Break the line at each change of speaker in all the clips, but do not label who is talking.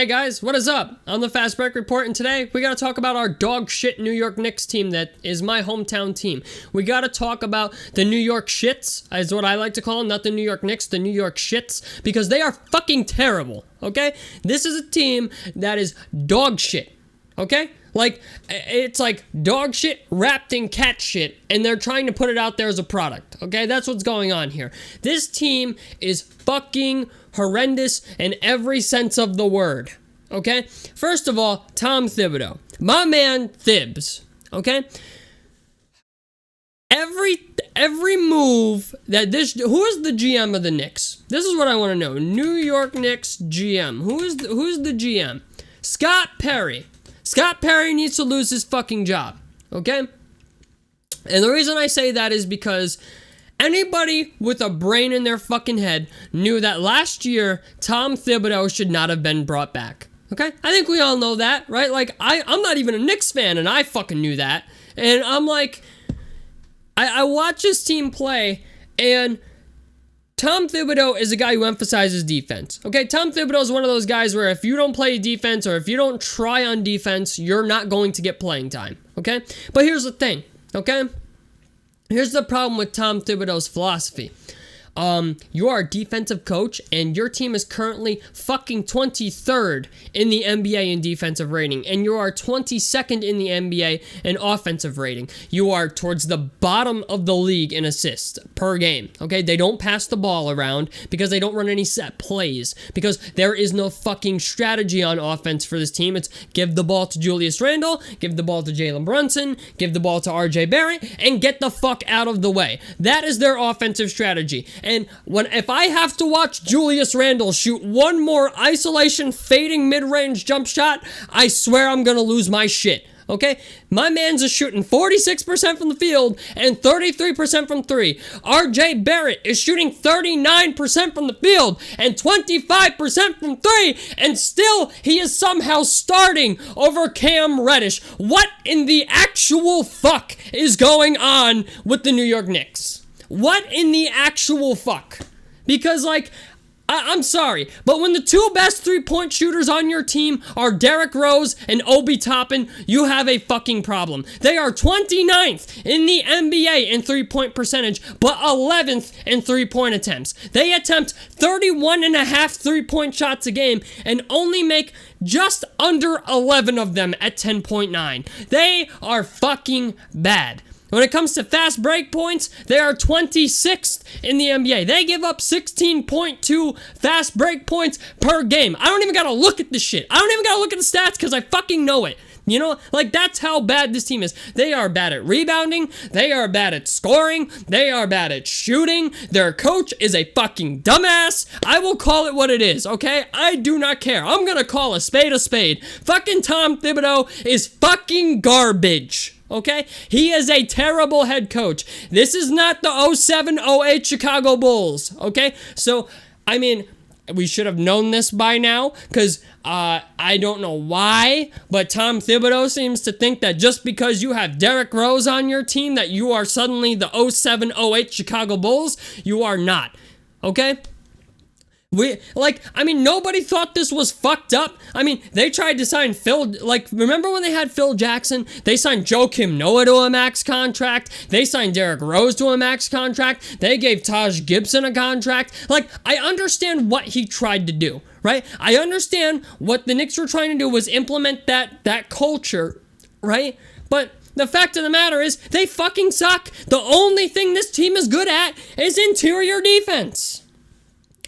Hey guys, what is up? I'm the Fast Break Report, and today we gotta talk about our dog shit New York Knicks team that is my hometown team. We gotta talk about the New York Shits, is what I like to call them, not the New York Knicks, the New York Shits, because they are fucking terrible, okay? This is a team that is dog shit, okay? Like, it's like dog shit wrapped in cat shit, and they're trying to put it out there as a product, okay? That's what's going on here. This team is fucking horrendous in every sense of the word, okay? First of all, Tom Thibodeau. My man Thibs, okay? Every move that who is the GM of the Knicks? This is what I want to know. New York Knicks GM. Who's the GM? Scott Perry. Scott Perry needs to lose his fucking job, okay? And the reason I say that is because anybody with a brain in their fucking head knew that last year Tom Thibodeau should not have been brought back, okay? I think we all know that, right? Like, I'm not even a Knicks fan, and I fucking knew that. And I'm like, I watch this team play, and Tom Thibodeau is a guy who emphasizes defense. Okay, Tom Thibodeau is one of those guys where if you don't play defense or if you don't try on defense, you're not going to get playing time. Okay, but here's the thing. Okay, here's the problem with Tom Thibodeau's philosophy. You are a defensive coach, and your team is currently fucking 23rd in the NBA in defensive rating, and you are 22nd in the NBA in offensive rating. You are towards the bottom of the league in assists per game, okay? They don't pass the ball around because they don't run any set plays, because there is no fucking strategy on offense for this team. It's give the ball to Julius Randle, give the ball to Jalen Brunson, give the ball to RJ Barrett, and get the fuck out of the way. That is their offensive strategy. And if I have to watch Julius Randle shoot one more isolation fading mid-range jump shot, I swear I'm gonna lose my shit. Okay? My man's is shooting 46% from the field and 33% from three. RJ Barrett is shooting 39% from the field and 25% from three, and still he is somehow starting over Cam Reddish. What in the actual fuck is going on with the New York Knicks? What in the actual fuck? Because, like, I'm sorry, but when the two best three-point shooters on your team are Derrick Rose and Obi Toppin, you have a fucking problem. They are 29th in the NBA in three-point percentage, but 11th in three-point attempts. They attempt 31.5 three-point shots a game and only make just under 11 of them at 10.9. They are fucking bad. When it comes to fast break points, they are 26th in the NBA. They give up 16.2 fast break points per game. I don't even gotta look at the shit. I don't even gotta look at the stats because I fucking know it. You know, like, that's how bad this team is. They are bad at rebounding. They are bad at scoring. They are bad at shooting. Their coach is a fucking dumbass. I will call it what it is, okay? I do not care. I'm gonna call a spade a spade. Fucking Tom Thibodeau is fucking garbage. Okay? He is a terrible head coach. This is not the 07-08 Chicago Bulls. Okay? So, I mean, we should have known this by now, because I don't know why, but Tom Thibodeau seems to think that just because you have Derrick Rose on your team that you are suddenly the 07-08 Chicago Bulls. You are not. Okay? Nobody thought this was fucked up. I mean, they tried to sign remember when they had Phil Jackson? They signed Joakim Noah to a max contract. They signed Derrick Rose to a max contract. They gave Taj Gibson a contract. Like, I understand what he tried to do, right? I understand what the Knicks were trying to do was implement that culture, right? But the fact of the matter is, they fucking suck. The only thing this team is good at is interior defense.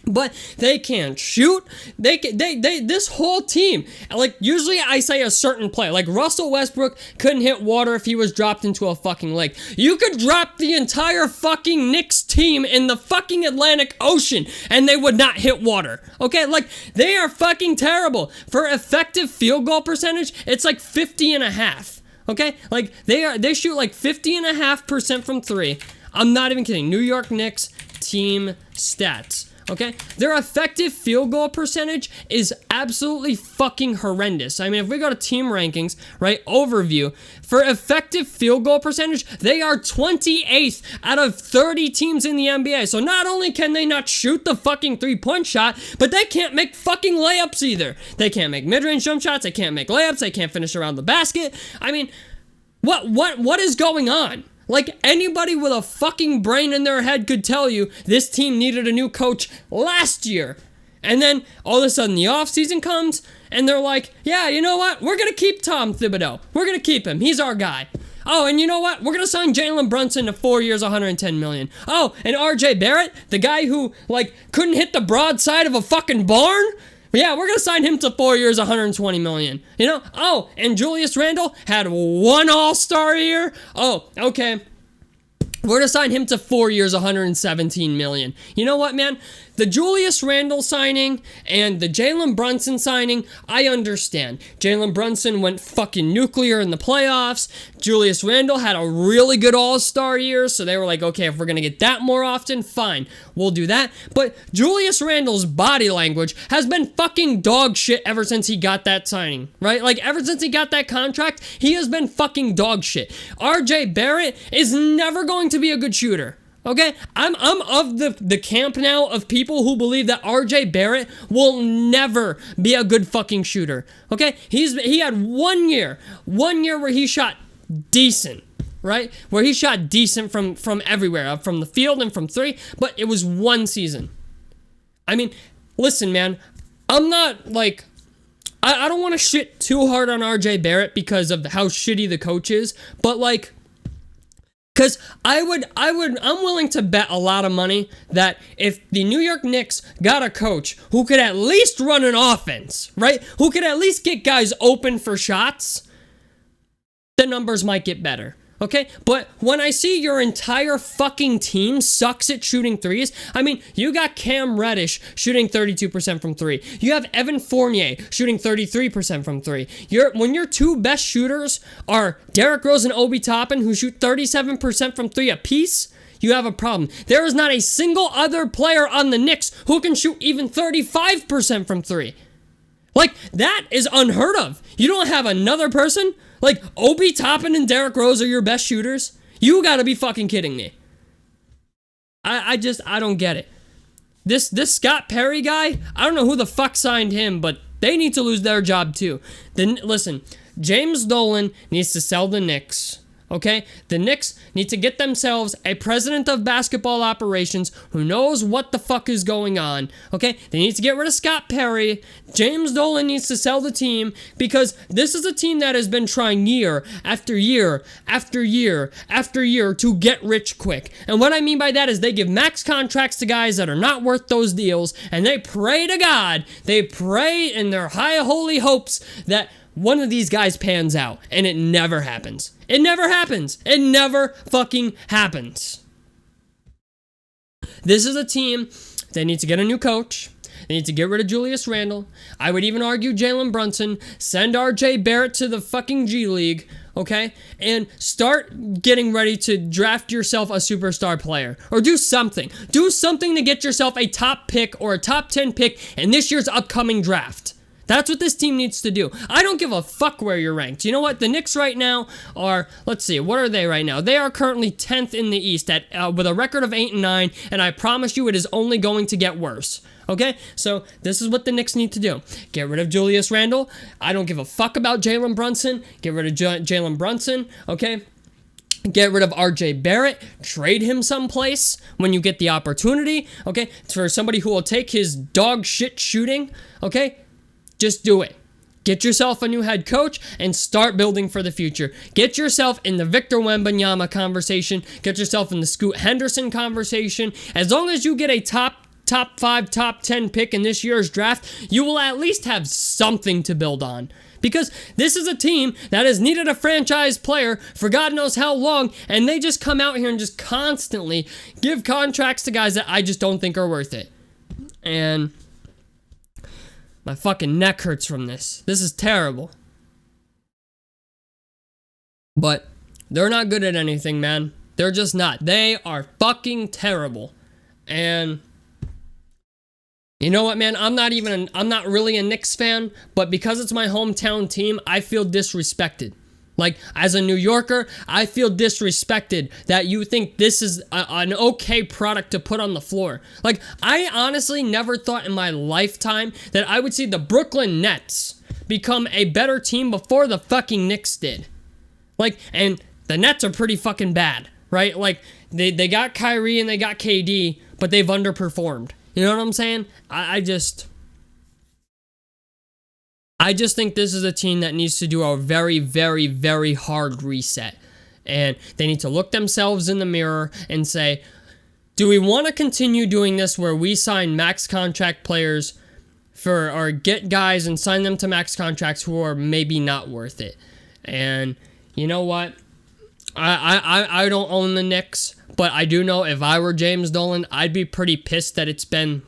But they can't shoot. This whole team, like, usually I say a certain play. Like, Russell Westbrook couldn't hit water if he was dropped into a fucking lake. You could drop the entire fucking Knicks team in the fucking Atlantic Ocean and they would not hit water. Okay? Like, they are fucking terrible. For effective field goal percentage, it's like 50.5. Okay? Like, they shoot like 50.5% from three. I'm not even kidding. New York Knicks team stats. Okay, their effective field goal percentage is absolutely fucking horrendous. I mean, if we go to team rankings, right, overview, for effective field goal percentage, they are 28th out of 30 teams in the NBA. So not only can they not shoot the fucking three-point shot, but they can't make fucking layups either. They can't make mid-range jump shots, they can't make layups, they can't finish around the basket. I mean, what is going on? Like, anybody with a fucking brain in their head could tell you this team needed a new coach last year. And then, all of a sudden, the offseason comes, and they're like, yeah, you know what? We're going to keep Tom Thibodeau. We're going to keep him. He's our guy. Oh, and you know what? We're going to sign Jalen Brunson to 4 years, $110 million. Oh, and RJ Barrett, the guy who, like, couldn't hit the broadside of a fucking barn? Yeah, we're going to sign him to 4 years, $120 million. You know? Oh, and Julius Randle had one all-star year. Oh, okay. We're going to sign him to 4 years, $117 million. You know what, man? The Julius Randle signing and the Jalen Brunson signing, I understand. Jalen Brunson went fucking nuclear in the playoffs. Julius Randle had a really good all-star year, so they were like, okay, if we're going to get that more often, fine, we'll do that. But Julius Randle's body language has been fucking dog shit ever since he got that signing, right? Like, ever since he got that contract, he has been fucking dog shit. RJ Barrett is never going to be a good shooter. Okay, I'm of the camp now of people who believe that RJ Barrett will never be a good fucking shooter. Okay, he had 1 year where he shot decent, right? Where he shot decent from everywhere, from the field and from three, but it was one season. I mean, listen, man, I'm not like, I don't want to shit too hard on RJ Barrett because of how shitty the coach is, but like, because I'm willing to bet a lot of money that if the New York Knicks got a coach who could at least run an offense, right? Who could at least get guys open for shots, the numbers might get better. Okay, but when I see your entire fucking team sucks at shooting threes, I mean, you got Cam Reddish shooting 32% from three. You have Evan Fournier shooting 33% from three. When your two best shooters are Derrick Rose and Obi Toppin, who shoot 37% from three apiece, you have a problem. There is not a single other player on the Knicks who can shoot even 35% from three. Like, that is unheard of. You don't have another person? Like, Obi Toppin and Derrick Rose are your best shooters? You gotta be fucking kidding me. I don't get it. This Scott Perry guy, I don't know who the fuck signed him, but they need to lose their job too. Then listen, James Dolan needs to sell the Knicks. Okay? The Knicks need to get themselves a president of basketball operations who knows what the fuck is going on. Okay? They need to get rid of Scott Perry. James Dolan needs to sell the team because this is a team that has been trying year after year after year after year to get rich quick. And what I mean by that is they give max contracts to guys that are not worth those deals, and they pray to God, they pray in their high holy hopes that one of these guys pans out, and it never happens. It never happens. It never fucking happens. This is a team, they need to get a new coach. They need to get rid of Julius Randle. I would even argue Jalen Brunson. Send RJ Barrett to the fucking G League, okay? And start getting ready to draft yourself a superstar player. Or do something. Do something to get yourself a top pick or a top 10 pick in this year's upcoming draft. That's what this team needs to do. I don't give a fuck where you're ranked. You know what? The Knicks right now are, let's see, what are they right now? They are currently 10th in the East with a record of 8-9, and I promise you it is only going to get worse. Okay? So this is what the Knicks need to do. Get rid of Julius Randle. I don't give a fuck about Jalen Brunson. Get rid of Jalen Brunson. Okay? Get rid of RJ Barrett. Trade him someplace when you get the opportunity. Okay? For somebody who will take his dog shit shooting. Okay? Just do it. Get yourself a new head coach and start building for the future. Get yourself in the Victor Wembanyama conversation. Get yourself in the Scoot Henderson conversation. As long as you get a top 5, top 10 pick in this year's draft, you will at least have something to build on. Because this is a team that has needed a franchise player for God knows how long, and they just come out here and just constantly give contracts to guys that I just don't think are worth it. And my fucking neck hurts from this. This is terrible. But they're not good at anything, man. They're just not. They are fucking terrible. And You know what, man? I'm not really a Knicks fan, but because it's my hometown team, I feel disrespected. Like, as a New Yorker, I feel disrespected that you think this is an okay product to put on the floor. Like, I honestly never thought in my lifetime that I would see the Brooklyn Nets become a better team before the fucking Knicks did. Like, and the Nets are pretty fucking bad, right? Like, they got Kyrie and they got KD, but they've underperformed. You know what I'm saying? I just think this is a team that needs to do a very, very, very hard reset. And they need to look themselves in the mirror and say, do we want to continue doing this where we sign max contract players or get guys and sign them to max contracts who are maybe not worth it? And you know what? I don't own the Knicks, but I do know if I were James Dolan, I'd be pretty pissed that it's been,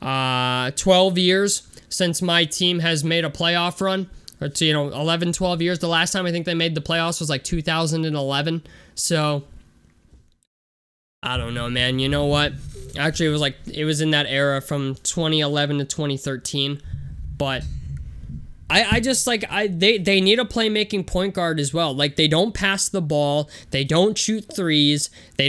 12 years since my team has made a playoff run. It's, 11, 12 years. The last time I think they made the playoffs was like 2011. So, I don't know, man. You know what? Actually, it was in that era from 2011 to 2013. But I just they need a playmaking point guard as well. Like, they don't pass the ball, they don't shoot threes, they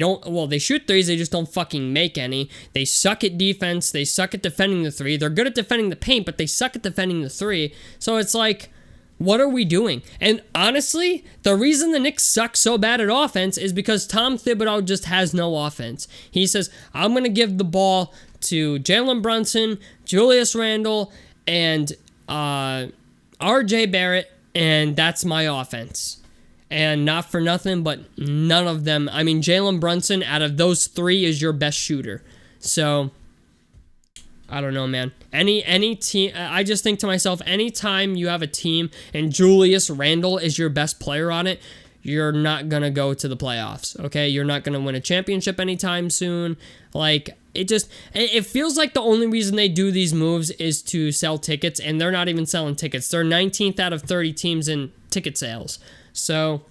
shoot threes, they just don't fucking make any. They suck at defense, they suck at defending the three. They're good at defending the paint, but they suck at defending the three. So it's like, what are we doing? And honestly, the reason the Knicks suck so bad at offense is because Tom Thibodeau just has no offense. He says, I'm going to give the ball to Jalen Brunson, Julius Randle, and RJ Barrett, and that's my offense. And not for nothing, but none of them. I mean, Jalen Brunson, out of those three, is your best shooter. So, I don't know, man. Any team, I just think to myself, anytime you have a team and Julius Randle is your best player on it, you're not going to go to the playoffs, okay? You're not going to win a championship anytime soon. Like, it feels like the only reason they do these moves is to sell tickets, and they're not even selling tickets. They're 19th out of 30 teams in ticket sales. So,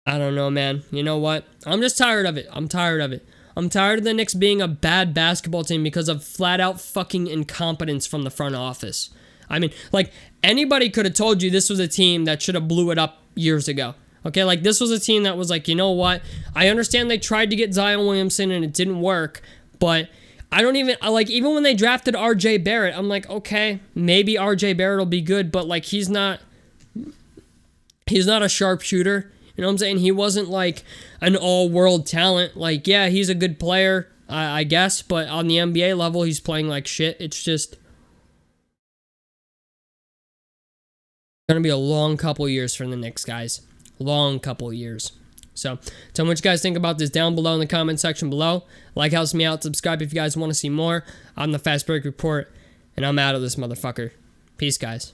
I don't know, man. You know what? I'm just tired of it. I'm tired of the Knicks being a bad basketball team because of flat-out fucking incompetence from the front office. I mean, like, anybody could have told you this was a team that should have blew it up years ago. Okay, like, this was a team that was like, you know what? I understand they tried to get Zion Williamson and it didn't work, but I don't even, even when they drafted RJ Barrett, I'm like, okay, maybe RJ Barrett will be good, but, like, he's not a sharpshooter. You know what I'm saying? He wasn't, like, an all-world talent. Like, yeah, he's a good player, I guess, but on the NBA level, he's playing like shit. It's just gonna be a long couple years for the Knicks, guys. Long couple years. So, tell me what you guys think about this down below in the comment section below. Like helps me out. Subscribe if you guys want to see more. I'm the Fast Break Report, and I'm out of this motherfucker. Peace, guys.